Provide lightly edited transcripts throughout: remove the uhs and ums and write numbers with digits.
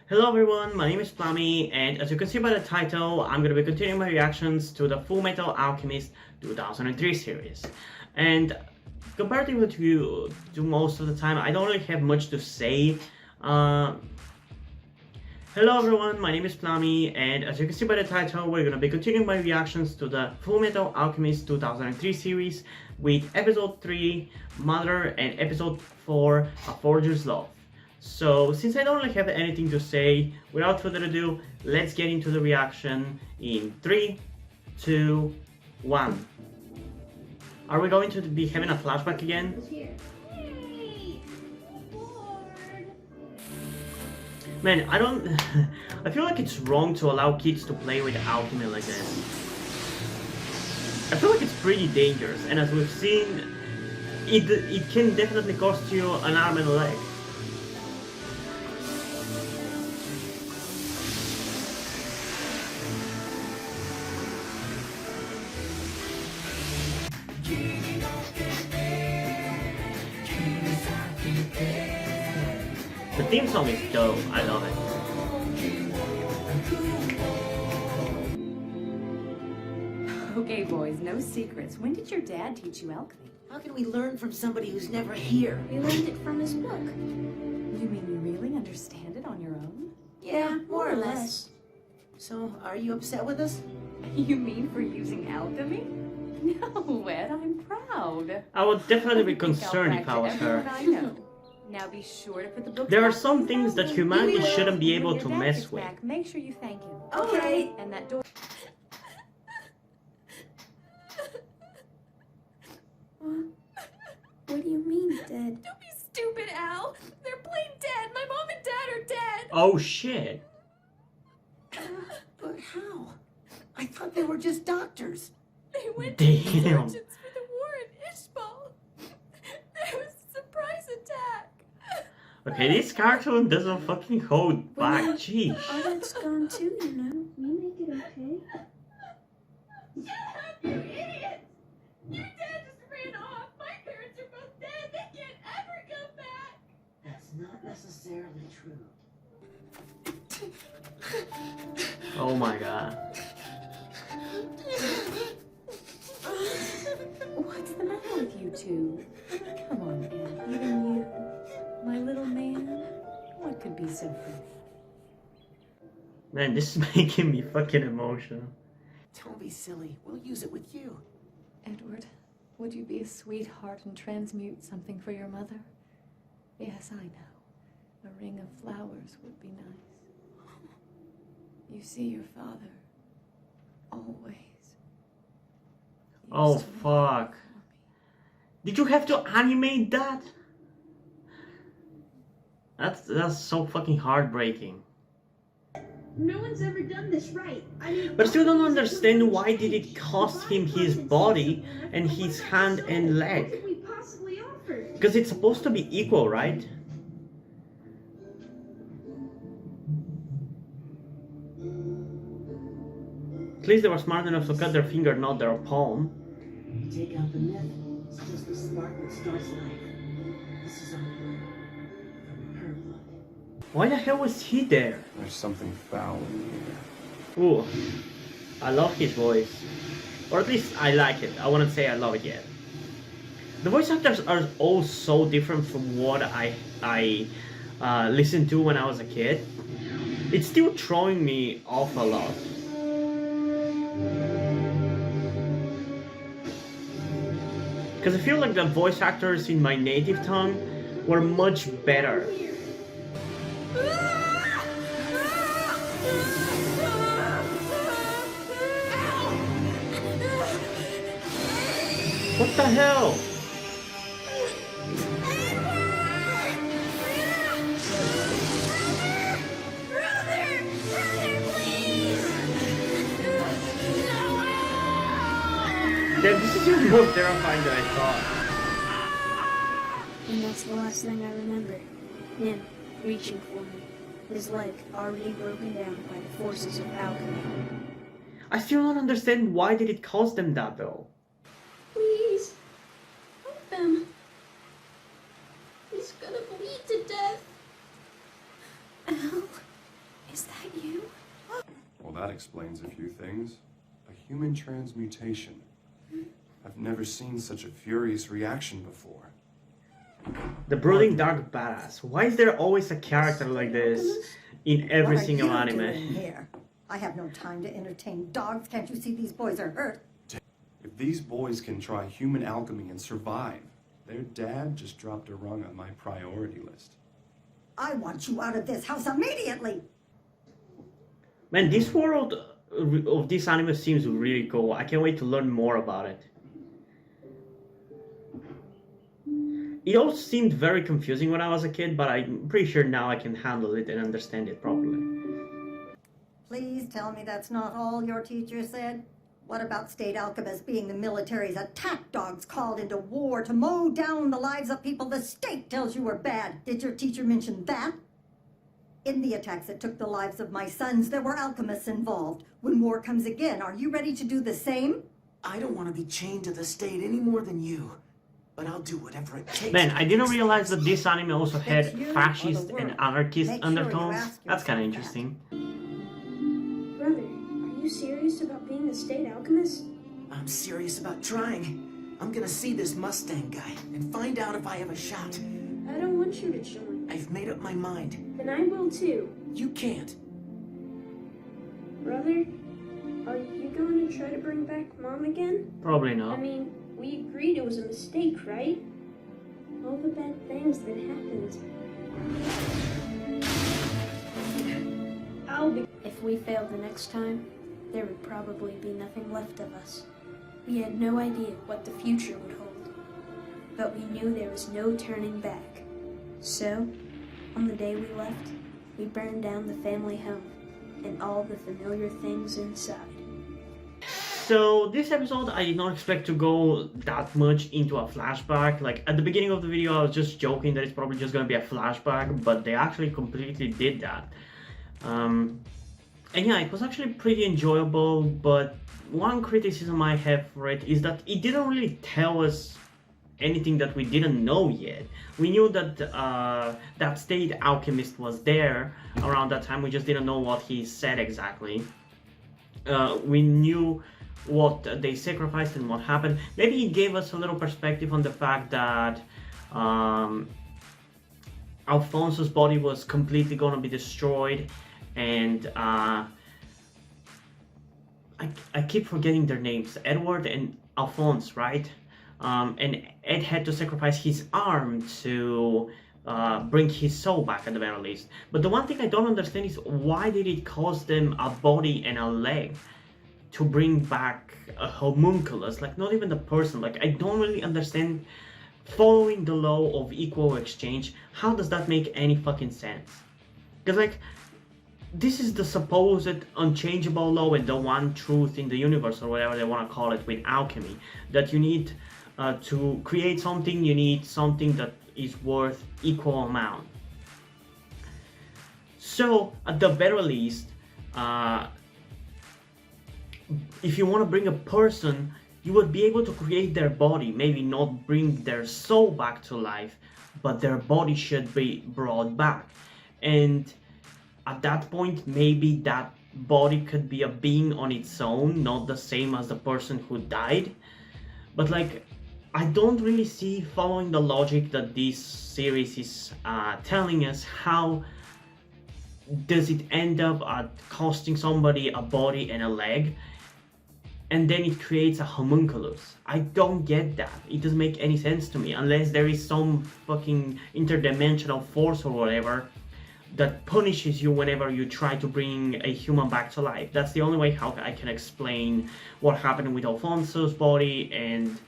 Hello everyone, my name is Plummy, and as you can see by the title, I'm going to be continuing my reactions to the Fullmetal Alchemist 2003 series. And comparatively to most of the time, I don't really have much to say. Hello everyone, my name is Plummy, and as you can see by the title, we're going to be continuing my reactions to the Fullmetal Alchemist 2003 series with Episode 3, Mother, and Episode 4, A Forger's Love. So, since I don't really have anything to say, without further ado, let's get into the reaction in 3, 2, 1. Are we going to be having a flashback again? Man, I feel like it's wrong to allow kids to play with alchemy like this. I feel like it's pretty dangerous, and as we've seen, it can definitely cost you an arm and a leg. The theme song is dope, I love it. Okay, boys, no secrets. When did your dad teach you alchemy? How can we learn from somebody who's never here? We learned it from his book. You mean you really understand it on your own? Yeah, more or less. So, are you upset with us? You mean for using alchemy? No, Ed, I'm proud. I would definitely be I think I'll concerned if I was practice her. everyone I know. Now be sure to put the books There are back some in things that the humanity album. shouldn't be When able your to dad mess gets with. back, make sure you thank him. Okay. And that door. What do you mean, Dad? Don't be stupid, Al. They're plain dead. My mom and dad are dead. Oh shit. But how? I thought they were just doctors. They went Damn. to insurgents for the war in Ishbal. There was a surprise attack. Okay, this cartoon doesn't fucking hold back, jeez. Our dad's gone too, you know. We make it okay. Shut up, you idiot! Your dad just ran off. My parents are both dead. They can't ever come back. That's not necessarily true. Oh my god. What's the matter with you two? Come on, Ed. Even you, my little man. What could be so funny? Man, this is making me fucking emotional. Don't be silly. We'll use it with you. Edward, would you be a sweetheart and transmute something for your mother? Yes, I know. A ring of flowers would be nice. You see your father. Always. Oh Used to fuck. for me. Did you have to animate that? That's so fucking heartbreaking. No one's ever done this right. I mean, But I still don't understand why did it cost him his body and his hand and What leg? could we possibly offer? Because it's supposed to be equal, right? At least they were smart enough to cut their finger, not their palm. Take out the myth. It's just the spark that starts life. This is our blood. From her blood. Why the hell was he there? There's something foul in here. Ooh, I love his voice. Or at least I like it. I wouldn't say I love it yet. The voice actors are all so different from what I listened to when I was a kid. It's still throwing me off a lot. Because I feel like the voice actors in my native tongue were much better. What the hell? Damn, this is even more terrifying than I thought. And that's the last thing I remember. Him reaching for me. His leg already broken down by the forces of alchemy. I still don't understand why did it cost them that though. Please, help him. He's gonna bleed to death. Al, that explains a few things. A human transmutation. I've never seen such a furious reaction before. The brooding dark badass. Why is there always a character like this in every single What are you anime? doing here? I have no time to entertain dogs. Can't you see these boys are hurt? If these boys can try human alchemy and survive, their dad just dropped a rung on my priority list. I want you out of this house immediately! Man, this world of this anime seems really cool. I can't wait to learn more about it. It all seemed very confusing when I was a kid, but I'm pretty sure now I can handle it and understand it properly. Please tell me that's not all your teacher said? What about state alchemists being the military's attack dogs called into war to mow down the lives of people the state tells you are bad? Did your teacher mention that? In the attacks that took the lives of my sons, there were alchemists involved. When war comes again, are you ready to do the same? I don't want to be chained to the state any more than you, but I'll do whatever it takes. Man, I didn't realize that this anime also had It's you or fascist the and world. anarchist Make sure you undertones. ask That's kind of yourself that. interesting. Brother, are you serious about being a state alchemist? I'm serious about trying. I'm gonna see this Mustang guy and find out if I have a shot. I don't want you to join. I've made up my mind. Then I will too. You can't. Brother, are you going to try to bring back Mom again? Probably I not. mean, we agreed it was a mistake, right? All the bad things that happened. If we failed the next time, there would probably be nothing left of us. We had no idea what the future would hold, but we knew there was no turning back. So, on the day we left, we burned down the family home and all the familiar things inside. So this episode, I did not expect to go that much into a flashback. Like at the beginning of the video, I was just joking that it's probably just gonna be a flashback, but they actually completely did that. And yeah, it was actually pretty enjoyable, but one criticism I have for it is that it didn't really tell us anything that we didn't know yet. We knew that that state alchemist was there around that time, we just didn't know what he said exactly. We knew what they sacrificed and what happened. Maybe it gave us a little perspective on the fact that Alfonso's body was completely gonna be destroyed, and I keep forgetting their names, Edward and Alphonse, right? And Ed had to sacrifice his arm to bring his soul back at the very least. But the one thing I don't understand is why did it cost them a body and a leg to bring back a homunculus? Like not even the person. Like I don't really understand, following the law of equal exchange, how does that make any fucking sense? Because like this is the supposed unchangeable law and the one truth in the universe, or whatever they want to call it, with alchemy, that you need to create something, you need something that is worth equal amount. So at the very least, if you want to bring a person, you would be able to create their body, maybe not bring their soul back to life, but their body should be brought back. And at that point, maybe that body could be a being on its own, not the same as the person who died. But like, I don't really see, following the logic that this series is telling us, how does it end up costing somebody a body and a leg, and then it creates a homunculus? I don't get that. It doesn't make any sense to me, unless there is some fucking interdimensional force or whatever that punishes you whenever you try to bring a human back to life. That's the only way how I can explain what happened with Alfonso's body and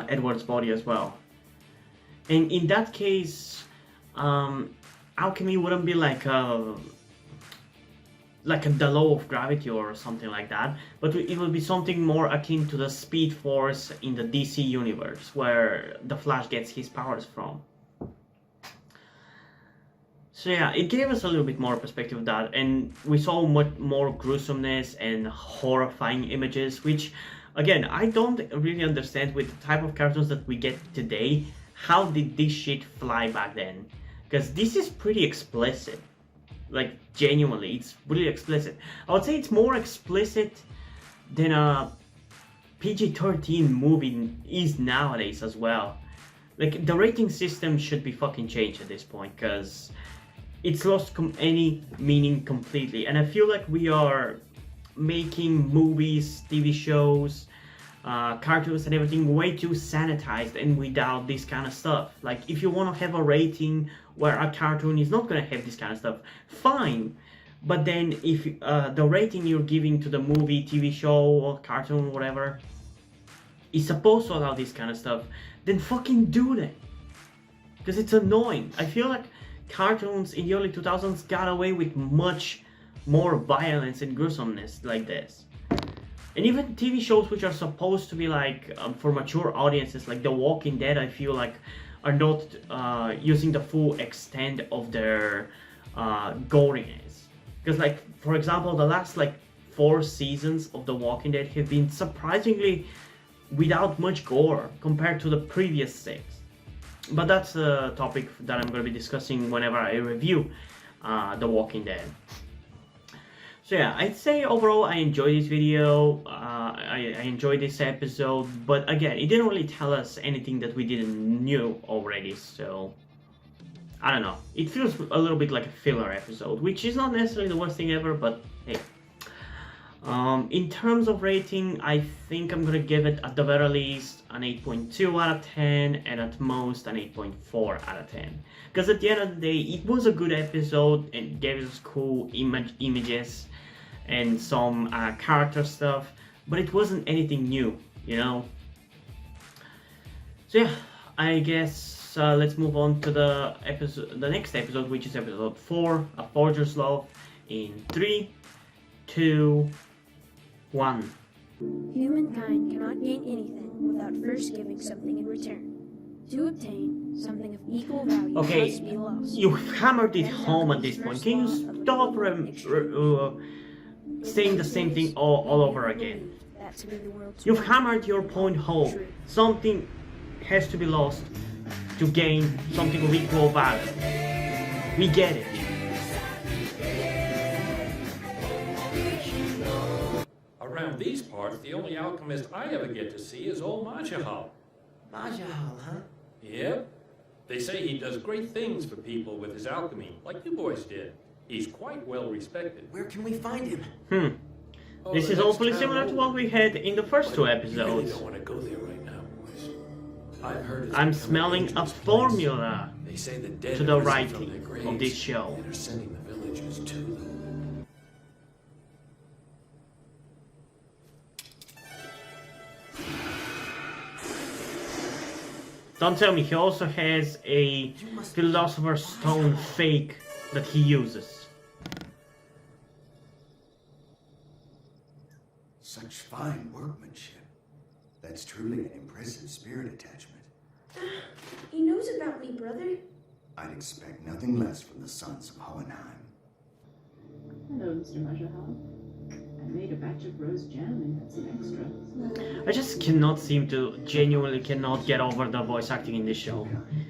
Edward's body as well. And in that case, alchemy wouldn't be like the law of gravity or something like that, but it would be something more akin to the Speed Force in the DC universe, where the Flash gets his powers from. So yeah, it gave us a little bit more perspective of that, and we saw much more gruesomeness and horrifying images, which, again, I don't really understand with the type of cartoons that we get today. How did this shit fly back then? Because this is pretty explicit. Like, genuinely, it's really explicit. I would say it's more explicit than a PG-13 movie is nowadays as well. Like, the rating system should be fucking changed at this point, because it's lost any meaning completely. And I feel like we are making movies, TV shows, cartoons and everything way too sanitized and without this kind of stuff. Like, if you want to have a rating where a cartoon is not going to have this kind of stuff, fine. But then if the rating you're giving to the movie, TV show, or cartoon, whatever, is supposed to allow this kind of stuff, then fucking do that. Because it's annoying. I feel like cartoons in the early 2000s got away with much more violence and gruesomeness like this. And even TV shows which are supposed to be like for mature audiences, like The Walking Dead, I feel like are not using the full extent of their goriness. Because, like, for example, the last like 4 seasons of The Walking Dead have been surprisingly without much gore compared to the previous 6. But that's a topic that I'm going to be discussing whenever I review The Walking Dead. So yeah, I'd say overall I enjoyed this video, I enjoyed this episode, but again, it didn't really tell us anything that we didn't knew already, so I don't know. It feels a little bit like a filler episode, which is not necessarily the worst thing ever, but hey. In terms of rating, I think I'm gonna give it at the very least an 8.2 out of 10 and at most an 8.4 out of 10. Because at the end of the day, it was a good episode and gave us cool images and some character stuff, but it wasn't anything new, you know? So yeah, I guess let's move on to the next episode, which is episode 4, A Forger's Love, in 3, 2, 1. Humankind cannot gain anything without first giving something in return. To obtain something of equal value must be lost. You hammered it home at this point. Can you stop saying the same thing all over again? You've hammered your point home. Something has to be lost to gain something of equal value. We get it. Around these parts, the only alchemist I ever get to see is old Majahal. Majahal, huh? Yep. They say he does great things for people with his alchemy, like you boys did. He's quite well respected. Where can we find him? Oh, This is awfully similar to what we had in the first 2 I really episodes. don't want to go there right now, boys. I've heard it's I'm become a smelling a dangerous place. formula They say the dead to the have risen from writing their graves of this show. and are sending the villagers to them. Don't tell me he also has a Philosopher's Stone fake that he uses. Such fine workmanship. That's truly an impressive spirit attachment. He knows about me, brother. I'd expect nothing less from the sons of Hohenheim. Hello, Mr. Majahal. I made a batch of rose jam and had some extras. I just genuinely cannot get over the voice acting in this show.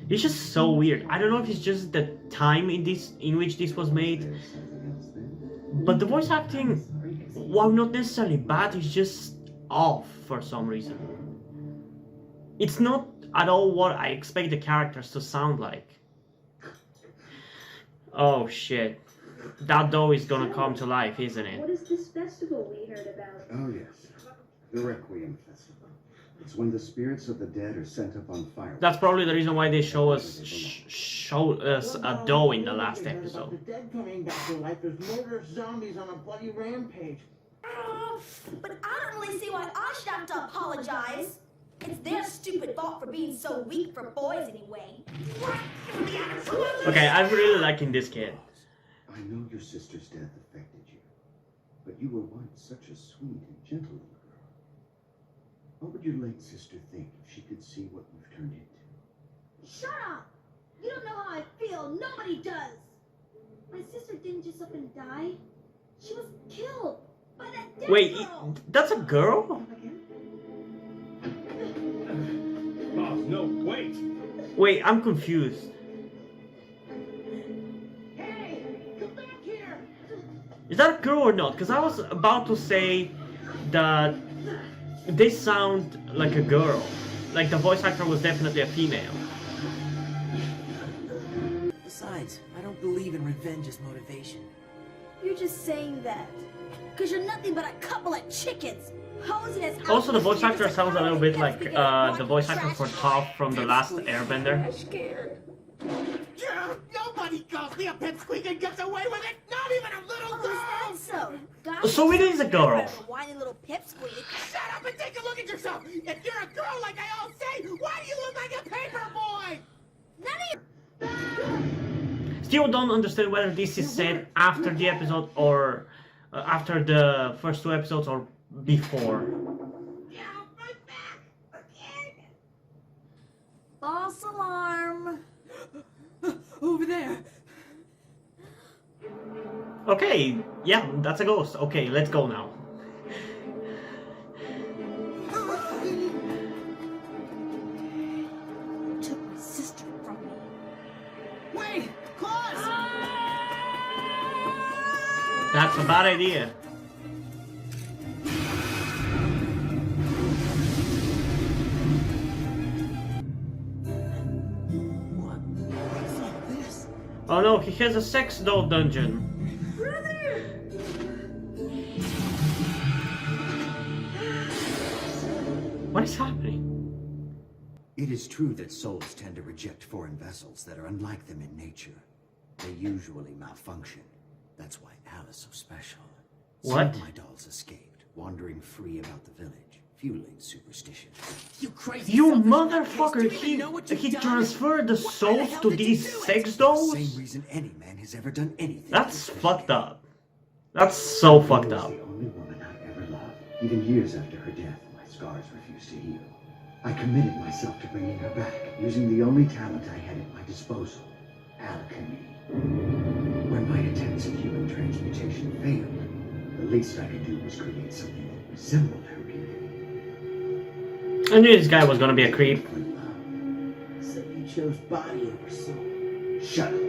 It's just so weird. I don't know if it's just the time in which this was made, but the voice acting, while not necessarily bad, is just off for some reason. It's not at all what I expect the characters to sound like. Oh shit. That dough is gonna come to life, isn't it? What is this festival we heard about? Oh, yes. The Requiem Festival. It's when the spirits of the dead are sent up on fire. That's probably the reason why they show us a dough in the last The episode. dead coming back to life as murderous zombies on a bloody rampage. But I don't really see why I should have to apologize. It's their stupid fault for being so weak for boys anyway. Okay, I'm really liking this kid. I know your sister's death affected you, but you were once such a sweet and gentle little girl. What would your late sister think if she could see what you've turned into? Shut up! You don't know how I feel. Nobody does. My sister didn't just up and die. She was killed by that dead Wait, girl. that's a girl? Oh, no, wait! Wait, I'm confused. Hey, come back here! Is that a girl or not? Because I was about to say that they sound like a girl. Like the voice actor was definitely a female. Besides, I don't believe in revenge as motivation. You're just saying that. Because you're nothing but a couple of chickens. Posing as Also, the voice actor outfits sounds a little bit like the voice actor trash for Toph from the last Airbender. I'm scared. Nobody calls me a pipsqueak and gets away with it! Not even a little girl! Is that so? So it is a girl. Whiny little pipsqueak. Shut up and take a look at yourself! If you're a girl like I all say, why do you look like a paper boy? None of you. Still don't understand whether this is said after the episode or after the first two episodes or before. Get off my back! Again! False alarm. Over there. Okay, yeah, that's a ghost. Okay, let's go now. Took my sister from me. Wait! Claws! That's a bad idea. What's all this? Oh no, he has a sex doll dungeon. What is happening? It is true that souls tend to reject foreign vessels that are unlike them in nature. They usually malfunction. That's why Al is so special. Some What? of my dolls escaped, wandering free about the village, fueling superstition. You crazy You selfish motherfucker, nutcase. Do you even know what you've he done? transferred the Why the souls hell to did you these do it? sex dolls? Same reason any man has ever done anything. That's fucked up. That's so fucked up. She was the only woman I ever loved. Even years after her death, my scars refused to heal. I committed myself to bringing her back, using the only talent I had at my disposal, alchemy. When my attempts at human transmutation failed, the least I could do was create something that resembled her beauty. I knew this guy was gonna be a creep. So you chose body over soul. Shut up.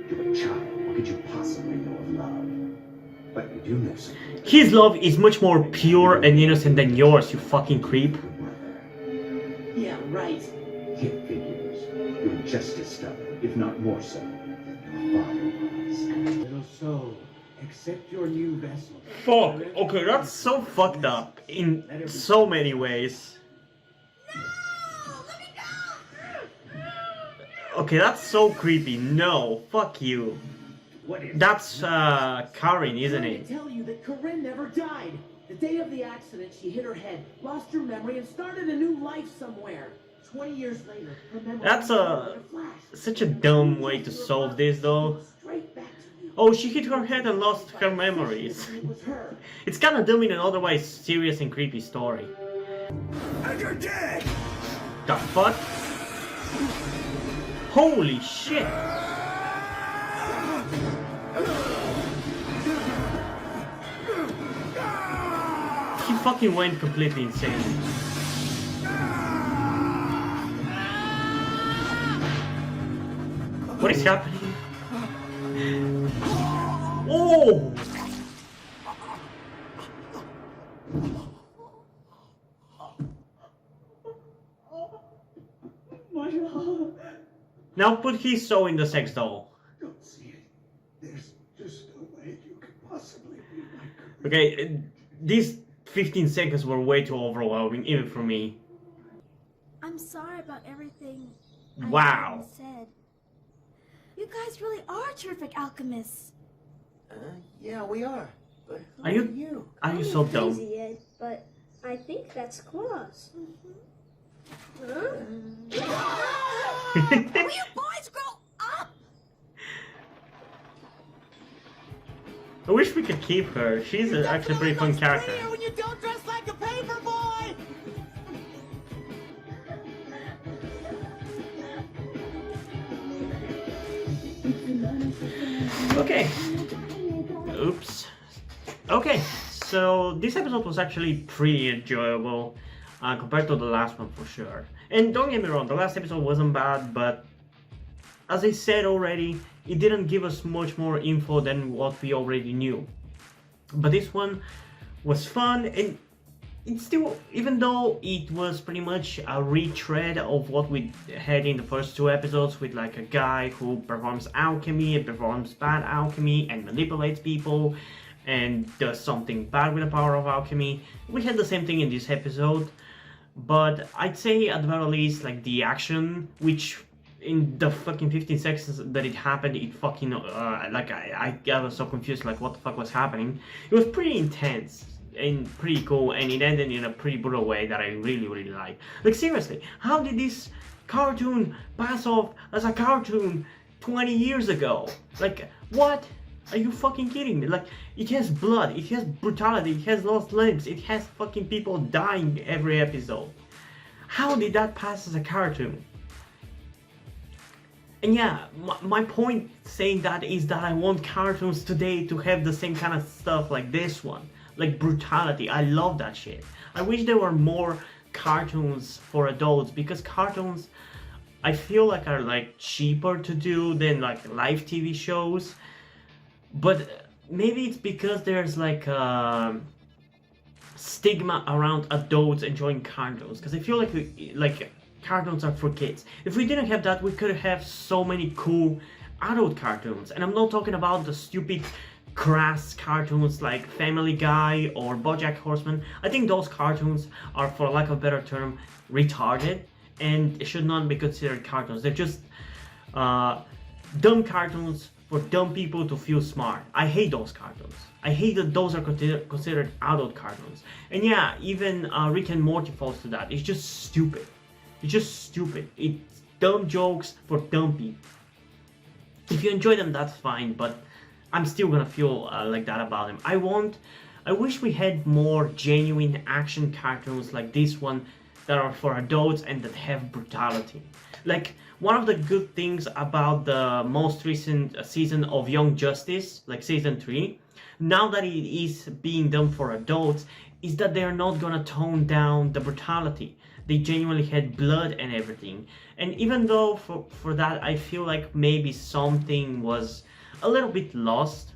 You're a child. What could you possibly know of love? But you do know something. His love is much more pure and innocent than yours, you fucking creep. Yeah, right. It figures. You're just as stubborn, if not more so, than your father was. Little soul, accept your new vessel. Fuck, okay, that's so fucked up in so many ways. Okay, that's so creepy. No, fuck you. What is That's Karin, isn't I it? tell you that Corinne never died. The day of the accident, she hit her head, lost her memory, and started a new life somewhere. 20 years later, her memory That's such a dumb way to solve this though. straight back to you. Oh, she hit her head and lost her memories. It was her. It's kinda dumb in an otherwise serious and creepy story. And you're dead! The fuck? Holy shit! He fucking went completely insane. What is happening? Oh! Now put his soul in the sex doll. Don't see it. There's just no way you could possibly be my Corinne. Okay, these 15 seconds were way too overwhelming, even for me. I'm sorry about everything Wow. I said. You guys really are terrific alchemists. Yeah, we are. But who Are you are you so dumb? Crazy, Ed, but I think that's claws. Will you boys grow up? I wish we could keep her. She's actually a pretty fun character. When you don't dress like a paper boy! Okay. Oops. Okay, so this episode was actually pretty enjoyable compared to the last one for sure. And don't get me wrong, the last episode wasn't bad, but as I said already, it didn't give us much more info than what we already knew. But this one was fun, and it's still, even though it was pretty much a retread of what we had in the first 2 episodes, with like a guy who performs alchemy and performs bad alchemy and manipulates people and does something bad with the power of alchemy. We had the same thing in this episode, but I'd say at the very least, like, the action, which in the fucking 15 seconds that it happened, it fucking like I was so confused, like what the fuck was happening. It was pretty intense and pretty cool, and it ended in a pretty brutal way that I really like. Like, seriously, how did this cartoon pass off as a cartoon 20 years ago? Like, what? Are you fucking kidding me? Like, it has blood, it has brutality, it has lost limbs, it has fucking people dying every episode. How did that pass as a cartoon? And yeah, my point saying that is that I want cartoons today to have the same kind of stuff like this one. Like brutality, I love that shit. I wish there were more cartoons for adults, because cartoons, I feel like, are like cheaper to do than like live TV shows. But maybe it's because there's like a stigma around adults enjoying cartoons, because I feel like cartoons are for kids. If we didn't have that, we could have so many cool adult cartoons. And I'm not talking about the stupid crass cartoons like Family Guy or BoJack Horseman. I think those cartoons are, for lack of a better term, retarded and should not be considered cartoons. They're just dumb cartoons for dumb people to feel smart. I hate those cartoons. I hate that those are considered adult cartoons. And yeah, even Rick and Morty falls to that. It's just stupid. It's just stupid. It's dumb jokes for dumb people. If you enjoy them, that's fine, but I'm still gonna feel like that about them. I wish we had more genuine action cartoons like this one that are for adults and that have brutality. Like, one of the good things about the most recent season of Young Justice, like season 3, now that it is being done for adults, is that they're not gonna tone down the brutality. They genuinely had blood and everything. And even though for that I feel like maybe something was a little bit lost,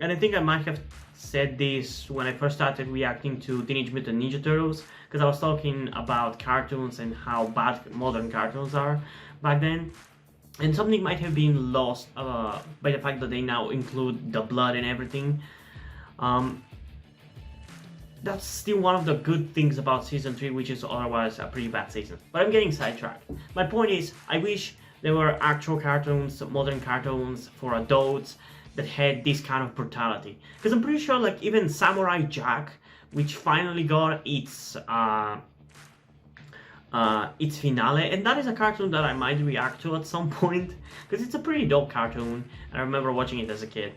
and I think I might have said this when I first started reacting to Teenage Mutant Ninja Turtles, because I was talking about cartoons and how bad modern cartoons are back then, and something might have been lost by the fact that they now include the blood and everything. That's still one of the good things about season 3, which is otherwise a pretty bad season. But I'm getting sidetracked. My point is, I wish there were actual cartoons, modern cartoons for adults that had this kind of brutality. Because I'm pretty sure, like, even Samurai Jack, which finally got its finale, and that is a cartoon that I might react to at some point, because it's a pretty dope cartoon. I remember watching it as a kid.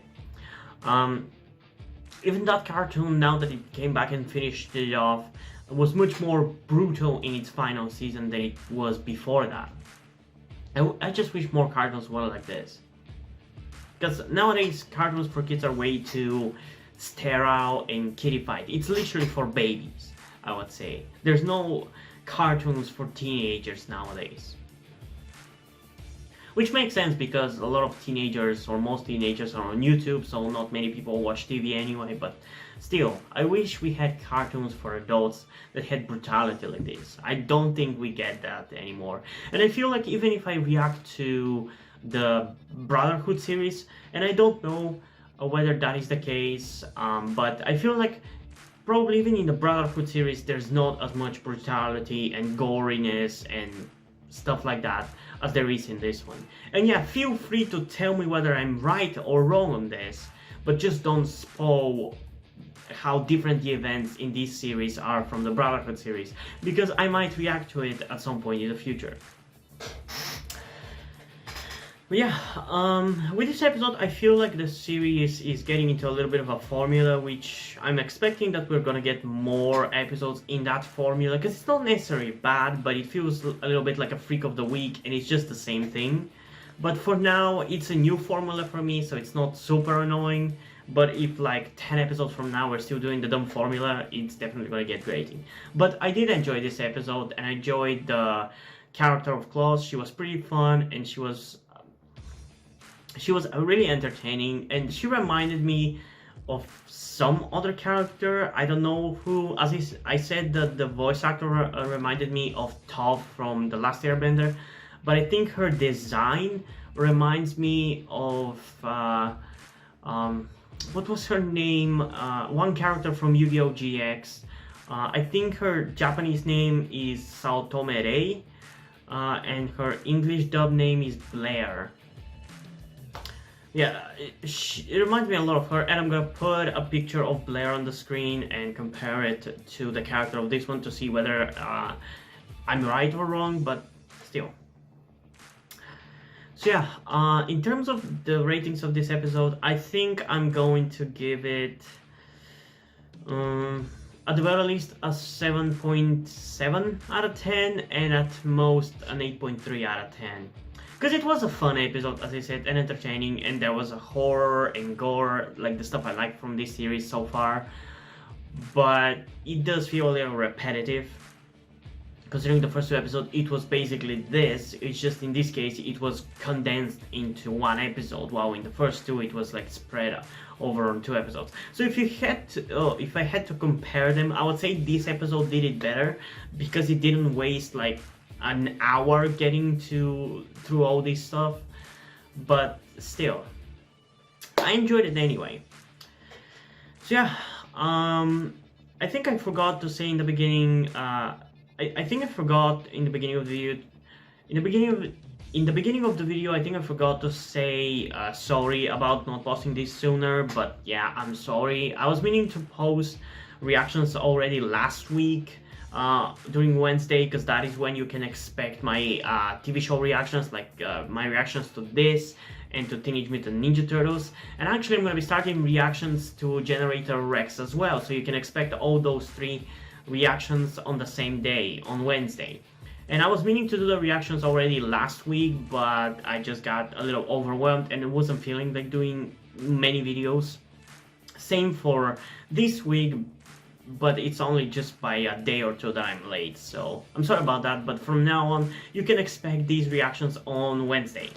Even that cartoon, now that it came back and finished it off, was much more brutal in its final season than it was before that. I just wish more cartoons were like this. Because nowadays, cartoons for kids are way too sterile and kiddified. It's literally for babies, I would say. There's no cartoons for teenagers nowadays. Which makes sense, because a lot of teenagers, or most teenagers, are on YouTube, so not many people watch TV anyway, but still, I wish we had cartoons for adults that had brutality like this. I don't think we get that anymore. And I feel like even if I react to the Brotherhood series, and I don't know whether that is the case, but I feel like probably even in the Brotherhood series there's not as much brutality and goriness and stuff like that as there is in this one. And yeah, feel free to tell me whether I'm right or wrong on this, but just don't spoil how different the events in this series are from the Brotherhood series, because I might react to it at some point in the future. But yeah, with this episode, I feel like the series is getting into a little bit of a formula, which I'm expecting that we're gonna get more episodes in that formula, because it's not necessarily bad, but it feels a little bit like a freak of the week, and it's just the same thing. But for now, it's a new formula for me, so it's not super annoying. But if like 10 episodes from now we're still doing the dumb formula, it's definitely gonna get grating. But I did enjoy this episode, and I enjoyed the character of Claus. She was pretty fun, and she was really entertaining, and she reminded me of some other character. I don't know who. As I said, the voice actor reminded me of Toph from The Last Airbender, but I think her design reminds me of what was her name? One character from Yu-Gi-Oh! GX. I think her Japanese name is Saotome Rei, and her English dub name is Blair. Yeah, it reminds me a lot of her, and I'm gonna put a picture of Blair on the screen and compare it to the character of this one to see whether I'm right or wrong, but still. So yeah, in terms of the ratings of this episode, I think I'm going to give it, at the very least, a 7.7 out of 10, and at most an 8.3 out of 10. Because it was a fun episode, as I said, and entertaining, and there was a horror and gore, like the stuff I like from this series so far. But it does feel a little repetitive. Considering the first two episodes, it was basically this. It's just in this case, it was condensed into one episode, while in the first two, it was like spread over on 2 episodes. So if you had to, if I had to compare them, I would say this episode did it better because it didn't waste like an hour getting through all this stuff. But still, I enjoyed it anyway. So yeah, I think I forgot to say in the beginning. I think I forgot in the beginning of the video. In the beginning of the video, I think I forgot to say sorry about not posting this sooner. But yeah, I'm sorry. I was meaning to post reactions already last week during Wednesday, because that is when you can expect my TV show reactions, like my reactions to this and to Teenage Mutant Ninja Turtles. And actually, I'm going to be starting reactions to Generator Rex as well, so you can expect all those 3 reactions on the same day, on Wednesday. And I was meaning to do the reactions already last week, but I just got a little overwhelmed and I wasn't feeling like doing many videos. Same for this week, but it's only just by a day or 2 that I'm late, so I'm sorry about that. But from now on, you can expect these reactions on Wednesday.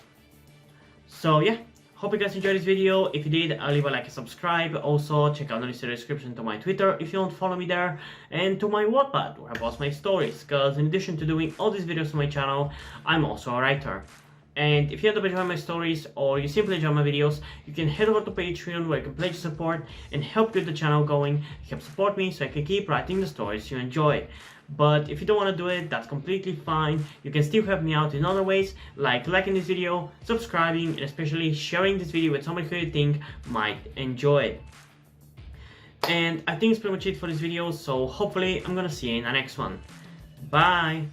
So yeah, hope you guys enjoyed this video. If you did, leave a like and subscribe. Also, check out the list in the description to my Twitter if you don't follow me there, and to my Wattpad, where I post my stories, because in addition to doing all these videos on my channel, I'm also a writer. And if you end up enjoying my stories, or you simply enjoy my videos, you can head over to Patreon, where you can pledge your support and help get the channel going. Help support me so I can keep writing the stories you enjoy. But if you don't want to do it, that's completely fine. You can still help me out in other ways, like liking this video, subscribing, and especially sharing this video with somebody who you think might enjoy it. And I think it's pretty much it for this video, so hopefully I'm gonna see you in the next one. Bye!